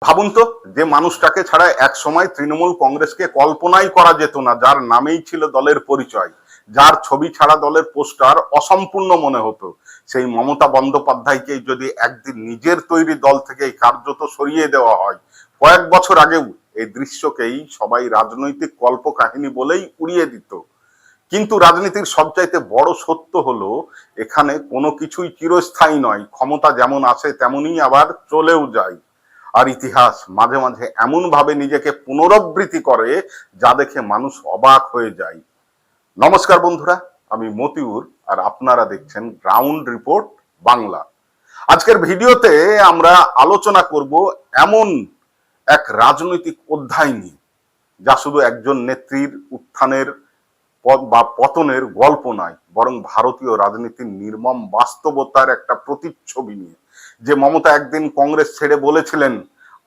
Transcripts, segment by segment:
ভাবুন তো, যে মানুষটাকে ছাড়া এক সময় তৃণমূল কংগ্রেসকে কল্পনাই করা যেত না, যার নামেই ছিল দলের পরিচয়, যার ছবি ছাড়া দলের পোস্টার অসম্পূর্ণ মনে হতো, সেই মমতা বন্দ্যোপাধ্যায়কে যদি একদিন নিজের তৈরি দল থেকে কার্যত সরিয়ে দেওয়া হয়, কয়েক বছর আগেও এই দৃশ্যকেই সবাই রাজনৈতিক কল্পকাহিনী বলেই উড়িয়ে দিত। কিন্তু রাজনীতির সবচাইতে বড় সত্য হলো, এখানে কোনো কিছুই চিরস্থায়ী নয়। ক্ষমতা যেমন আসে তেমনই আবার চলেও যায়। আর ইতিহাস মাঝে মাঝে এমন ভাবে নিজেকে পুনরাবৃত্তি করে, যা দেখে মানুষ অবাক হয়ে যায়। নমস্কার বন্ধুরা, আমি মতিউর, আর আপনারা দেখছেন গ্রাউন্ড রিপোর্ট বাংলা। আজকের ভিডিওতে আমরা আলোচনা করব এমন এক রাজনৈতিক অধ্যায় নিয়ে, যা শুধু একজন নেত্রীর উত্থানের বা পতনের গল্প নয়, বরং ভারতীয় রাজনীতির নির্মম বাস্তবতার একটা প্রতিচ্ছবি নিয়ে। যে মমতা একদিন কংগ্রেস ছেড়ে বলেছিলেন,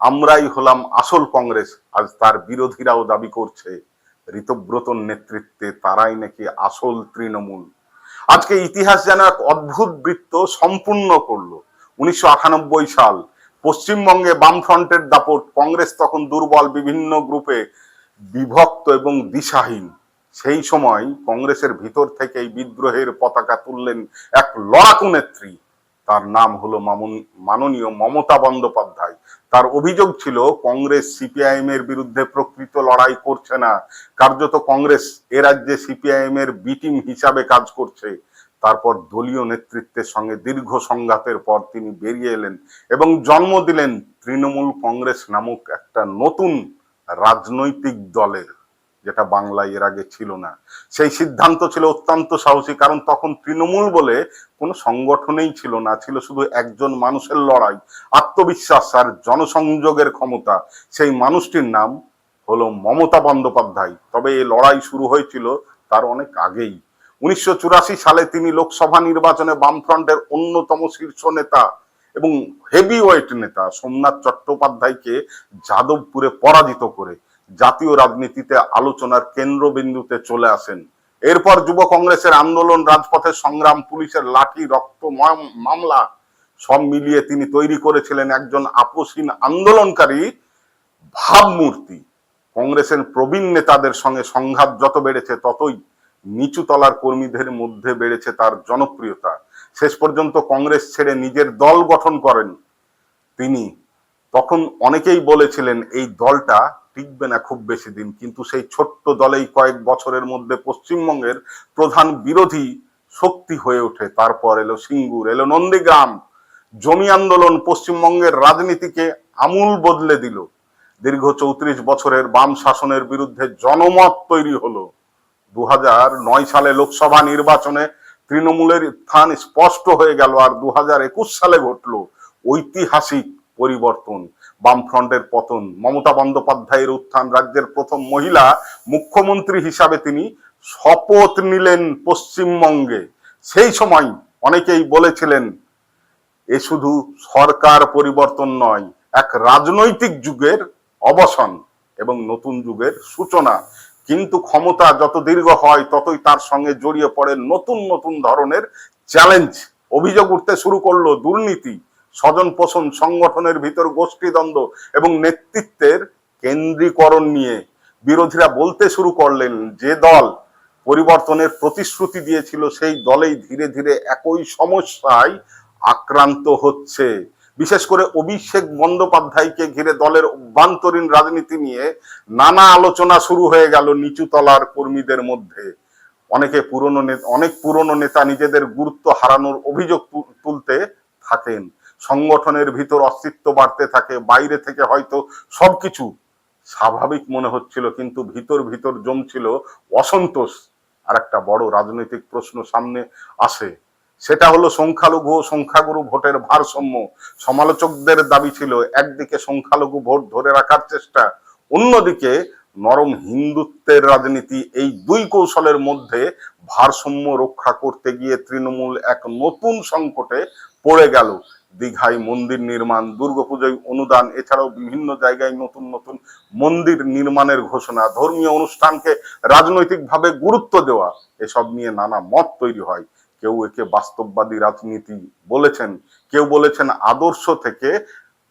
আমরাই হলাম আসল কংগ্রেস, আজ তার বিরোধীরাও দাবি করছে ঋতব্রতর নেতৃত্বে তারাই নাকি আসল তৃণমূল। আজকে ইতিহাস যেন এক অদ্ভুত বৃত্ত সম্পূর্ণ করলো। 1998 সাল, পশ্চিমবঙ্গে বামফ্রন্টের দাপট। কংগ্রেস তখন দুর্বল, বিভিন্ন গ্রুপে বিভক্ত এবং দিশাহীন। সেই সময় কংগ্রেসের ভিতর থেকেই বিদ্রোহের পতাকা তুললেন এক লড়াকু নেত্রী। তার নাম হলো মাননীয় মমতা বন্দ্যোপাধ্যায়। তার অভিযোগ ছিল, কংগ্রেস সিপিআইএম এর বিরুদ্ধে প্রকৃত লড়াই করছে না, কার্যত কংগ্রেস এ রাজ্যে সিপিআইএম এর বি টিম হিসাবে কাজ করছে। তারপর দলীয় নেতৃত্বের সঙ্গে দীর্ঘ সংঘাতের পর তিনি বেরিয়ে এলেন এবং জন্ম দিলেন তৃণমূল কংগ্রেস নামক একটা নতুন রাজনৈতিক দলের, যেটা বাংলায় এর আগে ছিল না। সেই সিদ্ধান্ত ছিল অত্যন্ত সাহসী, কারণ তখন তৃণমূল বলে কোনো সংগঠনেই ছিল না, ছিল শুধু একজন মানুষের লড়াই, আত্মবিশ্বাস আর জনসংযোগের ক্ষমতা। সেই মানুষটির নাম হলো মমতা বন্দ্যোপাধ্যায়। তবে এই লড়াই শুরু হয়েছিল তার অনেক আগেই। 1984 সালে তিনি লোকসভা নির্বাচনে বামফ্রন্টের অন্যতম শীর্ষ নেতা এবং হেভিওয়েট নেতা সোমনাথ চট্টোপাধ্যায়কে যাদবপুরে পরাজিত করে জাতীয় রাজনীতিতে আলোচনার কেন্দ্রবিন্দুতে চলে আসেন। এরপর যুব কংগ্রেসের আন্দোলন, রাজপথের সংগ্রাম, পুলিশের লাঠি, রক্ত মামলা, সব মিলিয়ে তিনি তৈরি করেছিলেন একজন আপোষহীন আন্দোলনকারী ভাবমূর্তি। কংগ্রেসের প্রবীণ নেতাদের সঙ্গে সংঘাত যত বেড়েছে, ততই নিচু তলার কর্মীদের মধ্যে বেড়েছে তার জনপ্রিয়তা। শেষ পর্যন্ত কংগ্রেস ছেড়ে নিজের দল গঠন করেন তিনি। তখন অনেকেই বলেছিলেন এই দলটা টিকবে না খুব বেশি দিন, কিন্তু সেই ছোট্ট দলেই কয়েক বছরের মধ্যে পশ্চিমবঙ্গের প্রধান বিরোধী শক্তি হয়ে ওঠে। তারপর এলো সিঙ্গুর, এলো নন্দীগ্রাম। জমি আন্দোলন পশ্চিমবঙ্গের রাজনীতিকে আমূল বদলে দিল। দীর্ঘ 34 বছরের বাম শাসনের বিরুদ্ধে জনমত তৈরি হলো। 2009 সালে লোকসভা নির্বাচনে তৃণমূলের স্থান স্পষ্ট হয়ে গেল, আর 2021 সালে ঘটলো ঐতিহাসিক পরিবর্তন, বামফ্রন্টের পতন, মমতা বন্দ্যোপাধ্যায়ের উত্থান। রাজ্যের প্রথম মহিলা মুখ্যমন্ত্রী হিসাবে তিনি শপথ নিলেন পশ্চিমবঙ্গে। সেই সময় অনেকেই বলেছিলেন, এ শুধু সরকার পরিবর্তন নয়, এক রাজনৈতিক যুগের অবসান এবং নতুন যুগের সূচনা। কিন্তু ক্ষমতা যত দীর্ঘ হয়, ততই তার সঙ্গে জড়িয়ে পড়ে নতুন নতুন ধরনের চ্যালেঞ্জ। অভিযোগ উঠতে শুরু করলো দুর্নীতি, স্বজন পোষণ, সংগঠনের ভিতর গোষ্ঠীদ্বন্দ্ব এবং নেতৃত্বের কেন্দ্রীকরণ নিয়ে। বিরোধীরা বলতে শুরু করলেন, যে দল পরিবর্তনের প্রতিশ্রুতি দিয়েছিল, সেই দলেই ধীরে ধীরে একই সমস্যায় আক্রান্ত হচ্ছে। বিশেষ করে অভিষেক বন্দ্যোপাধ্যায়কে ঘিরে দলের অভ্যন্তরীণ রাজনীতি নিয়ে নানা আলোচনা শুরু হয়ে গেল নিচু তলার কর্মীদের মধ্যে। অনেক পুরনো নেতা নিজেদের গুরুত্ব হারানোর অভিযোগ তুলতে থাকেন। সংগঠনের ভিতর অস্তিত্ব বাড়তে থাকে। বাইরে থেকে হয়তো সবকিছু স্বাভাবিক মনে হচ্ছিল, কিন্তু ভিতর ভিতর জমছিল অসন্তোষ। আর একটা বড় রাজনৈতিক প্রশ্ন সামনে আসে, সেটা হলো সংখ্যালঘু ও সংখ্যাগুরু ভোটের ভারসাম্য। সমালোচকদের দাবি ছিল, একদিকে সংখ্যালঘু ভোট ধরে রাখার চেষ্টা, অন্যদিকে নরম হিন্দুত্বের রাজনীতি। এই দুই কৌশলের মধ্যে ভারসাম্য রক্ষা করতে গিয়ে তৃণমূল এক নতুন সংকটে পড়ে গেল। দীঘায় মন্দির নির্মাণ, দুর্গাপুজোয় অনুদান, এছাড়াও বিভিন্ন জায়গায় নতুন নতুন মন্দির নির্মাণের ঘোষণা, ধর্মীয় অনুষ্ঠানকে রাজনৈতিকভাবে গুরুত্ব দেওয়া, এসব নিয়ে নানা মত তৈরি হয়। কেউ একে বাস্তববাদী রাজনীতি বলেছেন, কেউ বলেছেন আদর্শ থেকে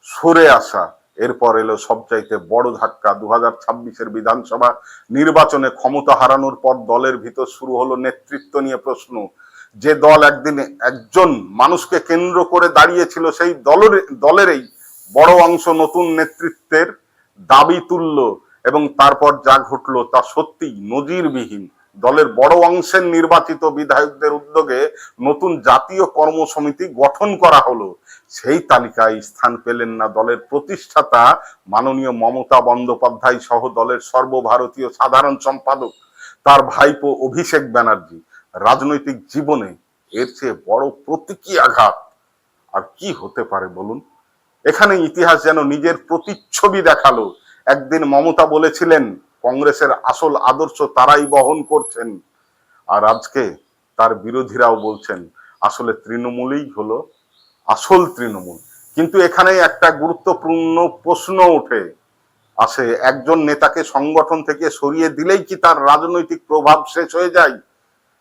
সরে আসা। এরপর এলো সবচাইতে বড় ধাক্কা 2026-এর বিধানসভা নির্বাচনে ক্ষমতা হারানোর পর দলের ভিতর শুরু হলো নেতৃত্ব নিয়ে প্রশ্ন। যে দল একদিন একজন মানুষকে কেন্দ্র করে দাঁড়িয়েছিল, সেই দলেরই বড় অংশ নতুন নেতৃত্বের দাবি তুলল, এবং তারপর যা ঘটলো তা সত্যি নজিরবিহীন। দলের বড় অংশের নির্বাচিত বিধায়কদের উদ্যোগে নতুন জাতীয় কর্মসমিতি গঠন করা হলো। সেই তালিকায় স্থান পেলেন না দলের প্রতিষ্ঠাতা মাননীয় মমতা বন্দ্যোপাধ্যায় সহ দলের সর্বভারতীয় সাধারণ সম্পাদক তার ভাইপো অভিষেক ব্যানার্জি। রাজনৈতিক জীবনে এর চেয়ে বড় প্রতীকী আঘাত আর কি হতে পারে বলুন? এখানে ইতিহাস যেন নিজের প্রতিচ্ছবি দেখালো। একদিন মমতা বলেছিলেন কংগ্রেসের আসল আদর্শ তারাই বহন করছেন, আর আজকে তার বিরোধীরাও বলছেন আসলে তৃণমূলই হলো আসল তৃণমূল। কিন্তু এখানে একটা গুরুত্বপূর্ণ প্রশ্ন ওঠে আসে, একজন নেতাকে সংগঠন থেকে সরিয়ে দিলেই কি তার রাজনৈতিক প্রভাব শেষ হয়ে যায়?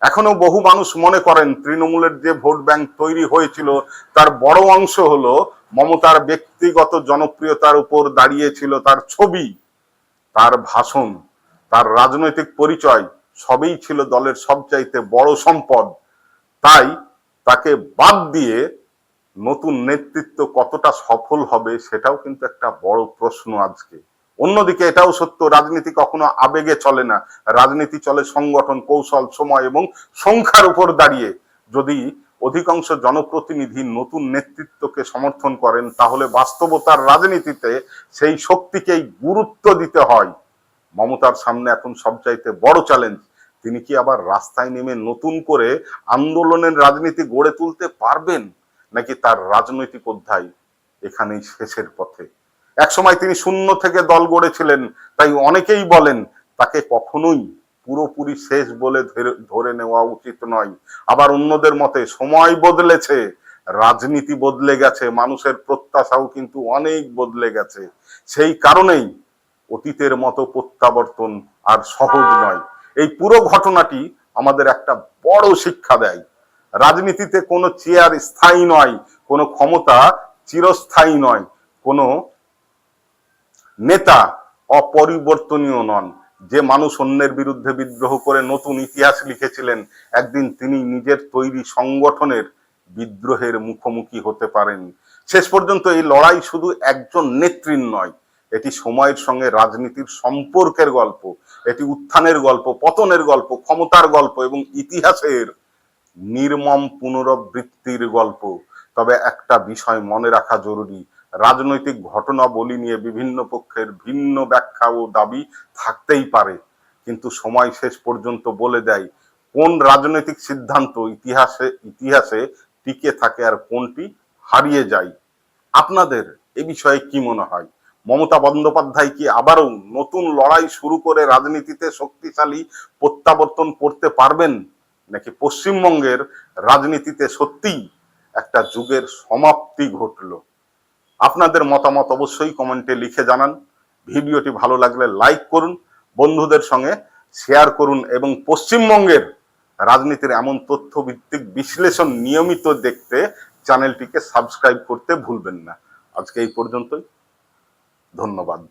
এখনো বহু মানুষ মনে করেন তৃণমূলের যে ভোট ব্যাংক তৈরি হয়েছিল তার বড় অংশ হলো মমতার ব্যক্তিগত জনপ্রিয়তার উপর দাঁড়িয়েছিল। তার ছবি, তার ভাষণ, তার রাজনৈতিক পরিচয় সবই ছিল দলের সবচাইতে বড় সম্পদ। তাই তাকে বাদ দিয়ে নতুন নেতৃত্ব কতটা সফল হবে সেটাও কিন্তু একটা বড় প্রশ্ন আজকে। অন্যদিকে এটাও সত্য, রাজনীতি কখনো আবেগে চলে না, রাজনীতি চলে সংগঠন, কৌশল, সময় এবং সংখ্যার উপর দাঁড়িয়ে। যদি অধিকাংশ জনপ্রতিনিধি নতুন নেতৃত্বকে সমর্থন করেন তাহলে বাস্তবতার রাজনীতিতে সেই শক্তিকেই গুরুত্ব দিতে হয়। মমতার সামনে এখন সবচাইতে বড় চ্যালেঞ্জ, তিনি কি আবার রাস্তায় নেমে নতুন করে আন্দোলনের রাজনীতি গড়ে তুলতে পারবেন, নাকি তার রাজনৈতিক অধ্যায় এখানেই শেষের পথে? একসময় তিনি শূন্য থেকে দল গড়েছিলেন, তাই অনেকেই বলেন তাকে কখনোই পুরোপুরি শেষ বলে ধরে নেওয়া উচিত নয়। আবার অন্যদের মতে সময় বদলেছে, রাজনীতি বদলে গেছে, মানুষের প্রত্যাশাও কিন্তু অনেক বদলে গেছে। সেই কারণেই অতীতের মতো প্রত্যাবর্তন আর সহজ নয়। এই পুরো ঘটনাটি আমাদের একটা বড় শিক্ষা দেয়, রাজনীতিতে কোনো চেয়ার স্থায়ী নয়, কোনো ক্ষমতা চিরস্থায়ী নয়, কোনো নেতা অপরিবর্তনীয় নন। যে মানুষ অন্যের বিরুদ্ধে বিদ্রোহ করে নতুন ইতিহাস লিখেছিলেন, একদিন তিনি নিজের তৈরি সংগঠনের বিদ্রোহের মুখোমুখি হতে পারেন। শেষ পর্যন্ত এই লড়াই শুধু একজন নেত্রীর নয়, এটি সময়ের সঙ্গে রাজনীতির সম্পর্কের গল্প, এটি উত্থানের গল্প, পতনের গল্প, ক্ষমতার গল্প এবং ইতিহাসের নির্মম পুনরাবৃত্তির গল্প। তবে একটা বিষয় মনে রাখা জরুরি, রাজনৈতিক ঘটনাবলী নিয়ে বিভিন্ন পক্ষের ভিন্ন ব্যাখ্যা ও দাবি থাকতেই পারে, কিন্তু সময় শেষ পর্যন্ত বলে দেয় কোন রাজনৈতিক সিদ্ধান্ত ইতিহাসে টিকে থাকে আর কোনটি হারিয়ে যায়। আপনাদের এ বিষয়ে কি মনে হয়? মমতা বন্দ্যোপাধ্যায় কি আবারও নতুন লড়াই শুরু করে রাজনীতিতে শক্তিশালী প্রত্যাবর্তন করতে পারবেন, নাকি পশ্চিমবঙ্গের রাজনীতিতে সত্যিই একটা যুগের সমাপ্তি ঘটলো? আপনাদের মতামত অবশ্যই কমেন্টে লিখে জানান। ভিডিওটি ভালো লাগলে লাইক করুন, বন্ধুদের সঙ্গে শেয়ার করুন এবং পশ্চিমবঙ্গের রাজনীতির এমন তথ্যভিত্তিক বিশ্লেষণ নিয়মিত দেখতে চ্যানেলটিকে সাবস্ক্রাইব করতে ভুলবেন না। আজকে এই পর্যন্তই, ধন্যবাদ।